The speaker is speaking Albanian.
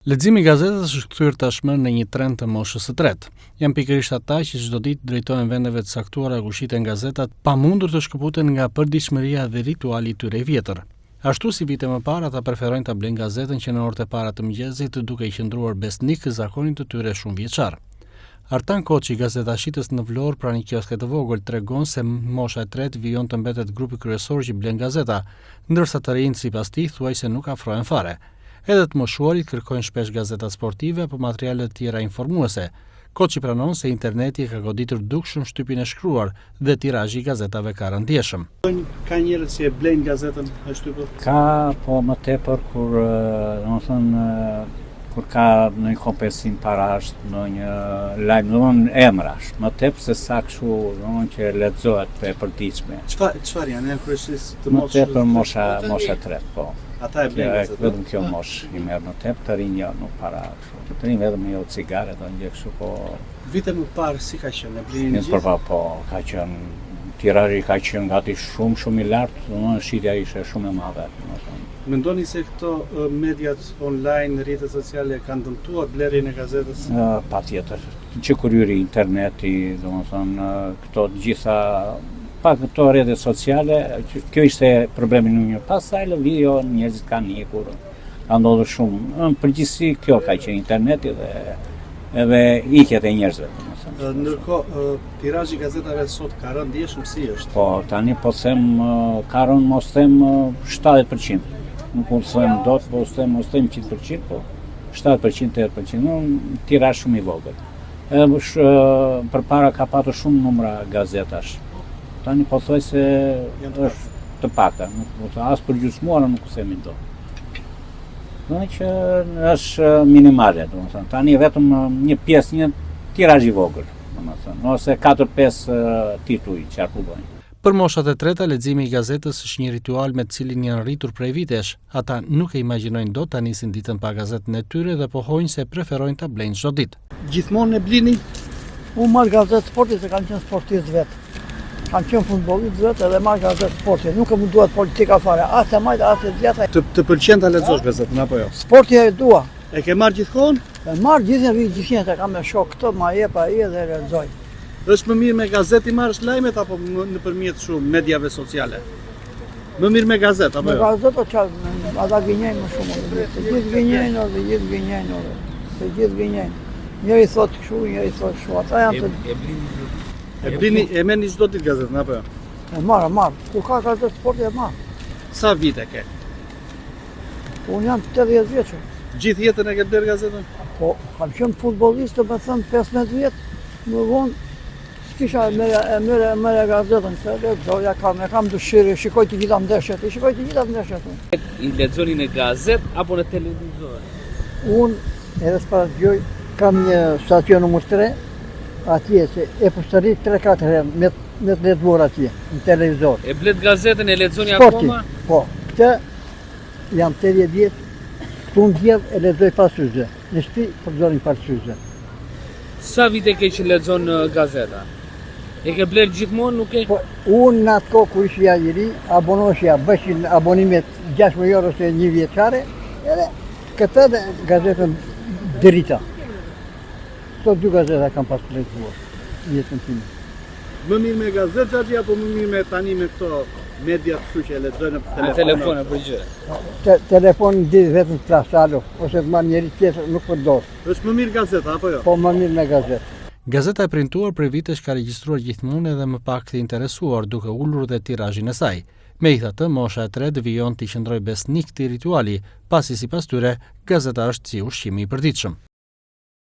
Leximi i gazetës është kthyer tashmë në një trend të moshës së tretë. Janë pikërisht ata që çdo ditë drejtohen vendeve të caktuara ku shiten gazetat, pamundur të shkëputen nga përditshmëria dhe rituali i tyre i vjetër. Ashtu si vite më parë, ata preferojnë ta blejnë gazetën që në orët e para të mëngjesit, duke i qëndruar besnik zakonit të tyre shumë vjeçar. Artan Koçi, gazetashitës në Vlorë pranë një kioske të vogël, tregon se mosha e tretë vijon të mbetet grupi kryesor që blen gazeta, ndërsa të rinjt sipas tij thuajse nuk afrohen fare. Edhe të moshuarit kërkojnë shpesh gazeta sportive apo materiale të tjera informuese. Koçi pranon se interneti ka goditur dukshëm shtypin e shkruar dhe tirazhi i gazetave ka rëndjeshëm. Ka njerëz që e blejnë gazetën e shtypur? Ka, po më tepër kur kur ka në një kompensim parash, në një lajm, domthonë emrash, më tepër se sa kështu, domthonë që lexohet për përditshme. Çfarë janë kryesisht të Më tepër mosha e tretë, po. Ata e blejnë gazetën. Vetëm kjo moshë i merr më tepër, të rinj nuk para kështu. Të rinj vetëm jo cigare do ndjek kështu, po. Vite më parë si ka qenë? E blejnë gjithë? Po, ka qenë tirazhi ka qenë gati shumë i lartë, domthonë shitja ishte shumë e madhe, domethënë. Mendoni se këto mediat online, rrjetet sociale kanë dëmtuar blerjen e gazetës? Patjetër. Që kur hyri interneti, domethënë këto të gjitha pa këto rrjete sociale, kjo ishte problemi numër 1. Pastaj video njerëzit kanë ikur, ka ndodhur shumë. Në përgjithësi kjo ka qenë interneti dhe edhe ikjet e njerëzve. Ndërkohë, tirazhi i gazetave sot ka rënë ndjeshëm si është? Po, tani po them ka rënë mos them 70%. Nuk mund të them dot, po mos them 100%, po 70%, 80%, në tirazh shumë i vogël. Edhe përpara ka patur shumë numra gazetash. Tani po thoj se është të pakta, nuk as për gjysmuara nuk themi dot. Do që është minimale, domethënë. Tani vetëm një pjesë, një tirazh i vogël, domethënë, ose 4-5 tituj qarkullojnë. Për moshat e treta, leximi i gazetës është një ritual me të cilin janë rritur prej vitesh. Ata nuk e imagjinojnë dot ta nisin ditën pa gazetën e tyre dhe pohojnë se preferojnë ta blejnë çdo ditë. Gjithmonë e blini? Unë marr gazetë sporti se kanë qenë sportist vetë. Kanë qenë futbollist vetë edhe marr gazetë sporti. Nuk më duhet politika fare, as e majt, as e djata. Të pëlqen ta lexosh gazetën apo jo? Sporti e dua. E ke marr gjithkohon? E marr gjithnjë se kam me shok këtë, ma jep ai dhe lexoj. Është më mirë me gazetë i marrësh lajmet apo nëpërmjet shumë mediave sociale? Më mirë me gazetë apo jo? Me gazetë ata gënjejnë më shumë. Të gjithë gënjejnë, të gjithë gënjejnë. Njëri thotë kështu, njëri thotë kështu. Ata janë të e merrni çdo ditë gazetën apo jo? E marr. Kur ka gazetë sporti e marr. Sa vite ke? Unë jam 80 vjeç. Gjithë jetën e ke bler gazetën? Po, kam qenë futbollist, do të thënë 15 vjet. Më vonë kisha merë gazetën, se lexoja kam dëshirë, shikoj të gjitha ndeshjet, I lexoni në gazetë apo në televizor? Unë edhe s'para dëgjoj, kam një stacion numër 3, atje se e përsërit 3-4 herë me të lexuar atje në televizor. E blet gazetën, e lexoni akoma? Po, këtë jam 80 vjet, këtu në djevë e lexoj pa syze, në shtëpi përdorin pa syze. Sa vite ke që lexon gazeta? E ke bler gjithmonë, nuk e? Po, unë në atë kohë kur ishja i ri, abonohesha, bëshin abonimet 6 euro ose 1 vjeçare, edhe këtë dhe gazetën Drita. Këto 2 gazeta kam pas të lexuar jetën time. Më mirë me gazetë apo më mirë me tani me këto media kështu që lexojnë në telefon për gjë? Telefon di vetëm trasalo, ose të marr njëri tjetër nuk përdor. Është më mirë gazeta apo jo? Po më mirë me gazetë. Gazeta e printuar prej vitesh ka regjistruar gjithmonë edhe më pak të interesuar, duke ulur dhe tirazhin e saj. Megjithatë, mosha e tretë vijon të qëndrojë besnik këtij rituali, pasi sipas tyre, gazeta është si ushqimi i përditshëm.